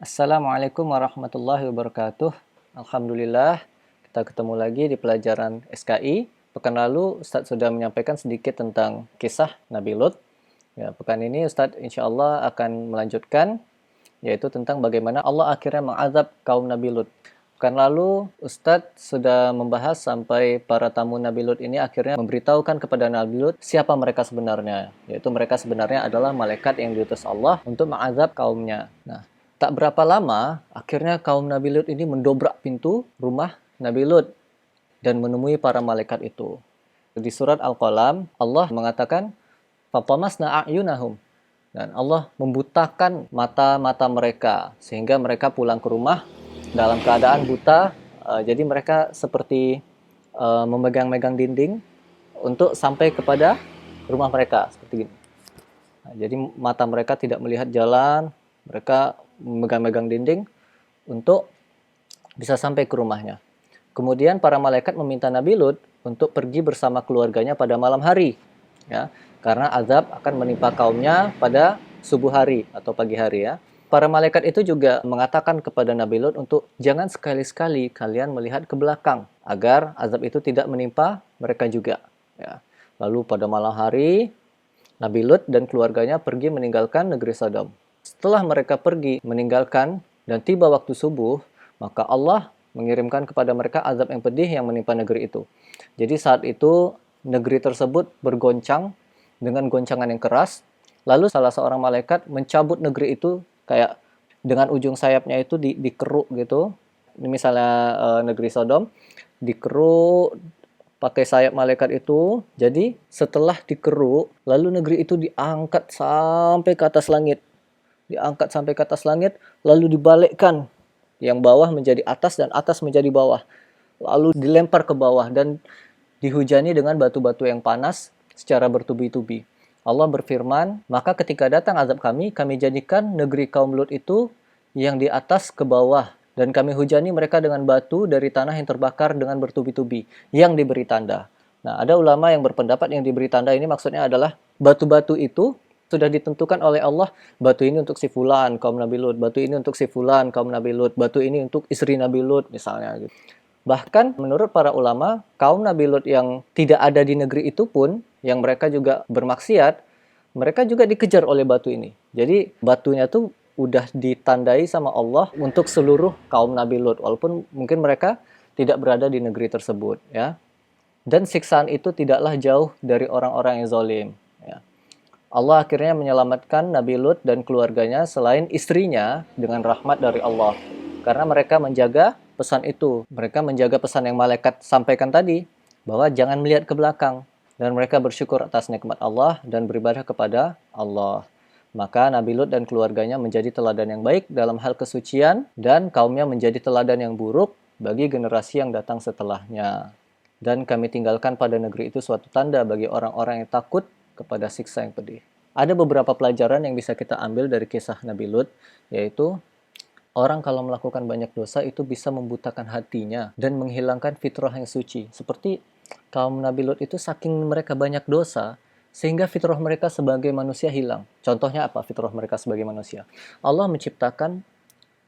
Assalamualaikum warahmatullahi wabarakatuh. Alhamdulillah, kita ketemu lagi di pelajaran SKI. Pekan lalu Ustadz sudah menyampaikan sedikit tentang kisah Nabi Lut. Ya, pekan ini Ustadz insya Allah akan melanjutkan, yaitu tentang bagaimana Allah akhirnya mengazab kaum Nabi Lut. Pekan lalu Ustadz sudah membahas sampai para tamu Nabi Lut ini akhirnya memberitahukan kepada Nabi Lut siapa mereka sebenarnya. Yaitu mereka sebenarnya adalah malaikat yang diutus Allah untuk mengazab kaumnya. Nah, tak berapa lama, akhirnya kaum Nabi Lut ini mendobrak pintu rumah Nabi Lut dan menemui para malaikat itu. Di surat Al-Qalam, Allah mengatakan, "Fatamasna a'yunahum." Dan Allah membutakan mata-mata mereka, sehingga mereka pulang ke rumah dalam keadaan buta. Jadi mereka seperti memegang-megang dinding untuk sampai kepada rumah mereka, seperti ini. Jadi mata mereka tidak melihat jalan, mereka memegang-megang dinding untuk bisa sampai ke rumahnya. Kemudian para malaikat meminta Nabi Lut untuk pergi bersama keluarganya pada malam hari, ya, karena azab akan menimpa kaumnya pada subuh hari atau pagi hari, ya. Para malaikat itu juga mengatakan kepada Nabi Lut untuk jangan sekali-sekali kalian melihat ke belakang agar azab itu tidak menimpa mereka juga, ya. Lalu pada malam hari Nabi Lut dan keluarganya pergi meninggalkan negeri Sodom. Setelah mereka pergi meninggalkan dan tiba waktu subuh, maka Allah mengirimkan kepada mereka azab yang pedih yang menimpa negeri itu. Jadi saat itu negeri tersebut bergoncang dengan goncangan yang keras. Lalu salah seorang malaikat mencabut negeri itu kayak dengan ujung sayapnya itu dikeruk gitu. Ini misalnya negeri Sodom dikeruk pakai sayap malaikat itu. Jadi setelah dikeruk, lalu negeri itu diangkat sampai ke atas langit. Diangkat sampai ke atas langit, lalu dibalikkan. Yang bawah menjadi atas dan atas menjadi bawah. Lalu dilempar ke bawah dan dihujani dengan batu-batu yang panas secara bertubi-tubi. Allah berfirman, maka ketika datang azab kami jadikan negeri kaum Lut itu yang di atas ke bawah. Dan kami hujani mereka dengan batu dari tanah yang terbakar dengan bertubi-tubi, yang diberi tanda. Nah, ada ulama yang berpendapat yang diberi tanda ini maksudnya adalah batu-batu itu sudah ditentukan oleh Allah, batu ini untuk si fulan, kaum Nabi Lut, batu ini untuk si fulan, kaum Nabi Lut, batu ini untuk istri Nabi Lut, misalnya. Bahkan menurut para ulama, kaum Nabi Lut yang tidak ada di negeri itu pun, yang mereka juga bermaksiat, mereka juga dikejar oleh batu ini. Jadi batunya tuh udah ditandai sama Allah untuk seluruh kaum Nabi Lut, walaupun mungkin mereka tidak berada di negeri tersebut, ya. Dan siksaan itu tidaklah jauh dari orang-orang yang zalim, ya. Allah akhirnya menyelamatkan Nabi Lut dan keluarganya selain istrinya dengan rahmat dari Allah. Karena mereka menjaga pesan itu. Mereka menjaga pesan yang malaikat sampaikan tadi, bahwa jangan melihat ke belakang. Dan mereka bersyukur atas nikmat Allah dan beribadah kepada Allah. Maka Nabi Lut dan keluarganya menjadi teladan yang baik dalam hal kesucian, dan kaumnya menjadi teladan yang buruk bagi generasi yang datang setelahnya. Dan kami tinggalkan pada negeri itu suatu tanda bagi orang-orang yang takut kepada siksa yang pedih. Ada beberapa pelajaran yang bisa kita ambil dari kisah Nabi Lut, yaitu orang kalau melakukan banyak dosa itu bisa membutakan hatinya dan menghilangkan fitrah yang suci. Seperti kaum Nabi Lut itu saking mereka banyak dosa, sehingga fitrah mereka sebagai manusia hilang. Contohnya apa fitrah mereka sebagai manusia? Allah menciptakan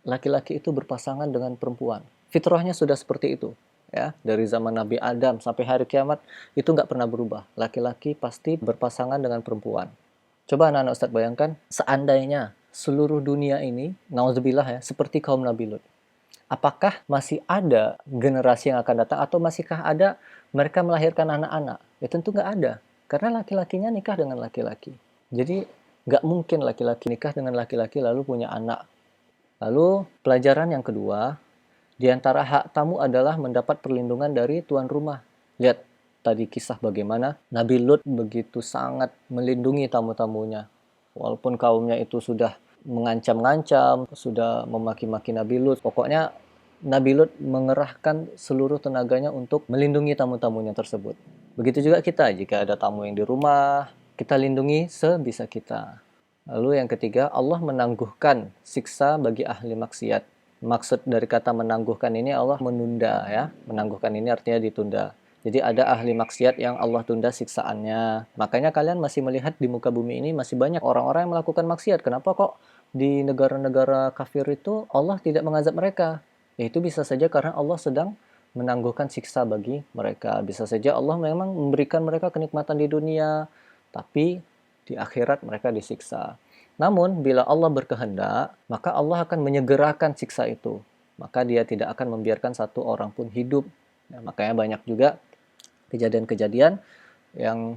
laki-laki itu berpasangan dengan perempuan. Fitrahnya sudah seperti itu. Ya, dari zaman Nabi Adam sampai hari kiamat itu nggak pernah berubah. Laki-laki pasti berpasangan dengan perempuan. Coba anak-anak Ustadz bayangkan, seandainya seluruh dunia ini, nauzubillah ya, seperti kaum Nabi Lut. Apakah masih ada generasi yang akan datang atau masihkah ada mereka melahirkan anak-anak? Ya tentu nggak ada, karena laki-lakinya nikah dengan laki-laki. Jadi nggak mungkin laki-laki nikah dengan laki-laki lalu punya anak. Lalu pelajaran yang kedua, di antara hak tamu adalah mendapat perlindungan dari tuan rumah. Lihat tadi kisah bagaimana Nabi Lut begitu sangat melindungi tamu-tamunya. Walaupun kaumnya itu sudah mengancam-ngancam, sudah memaki-maki Nabi Lut. Pokoknya Nabi Lut mengerahkan seluruh tenaganya untuk melindungi tamu-tamunya tersebut. Begitu juga kita, jika ada tamu yang di rumah, kita lindungi sebisa kita. Lalu yang ketiga, Allah menangguhkan siksa bagi ahli maksiat. Maksud dari kata menangguhkan ini Allah menunda, ya. Menangguhkan ini artinya ditunda. Jadi ada ahli maksiat yang Allah tunda siksaannya. Makanya kalian masih melihat di muka bumi ini masih banyak orang-orang yang melakukan maksiat. Kenapa kok di negara-negara kafir itu Allah tidak mengazab mereka? Ya, itu bisa saja karena Allah sedang menangguhkan siksa bagi mereka. Bisa saja Allah memang memberikan mereka kenikmatan di dunia, tapi di akhirat mereka disiksa. Namun, bila Allah berkehendak, maka Allah akan menyegerakan siksa itu. Maka dia tidak akan membiarkan satu orang pun hidup. Nah, makanya banyak juga kejadian-kejadian yang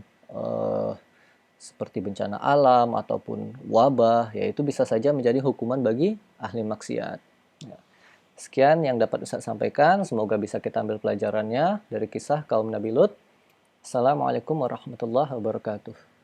seperti bencana alam ataupun wabah, yaitu bisa saja menjadi hukuman bagi ahli maksiat. Ya. Sekian yang dapat Ustaz sampaikan, semoga bisa kita ambil pelajarannya dari kisah kaum Nabi Lut. Assalamualaikum warahmatullahi wabarakatuh.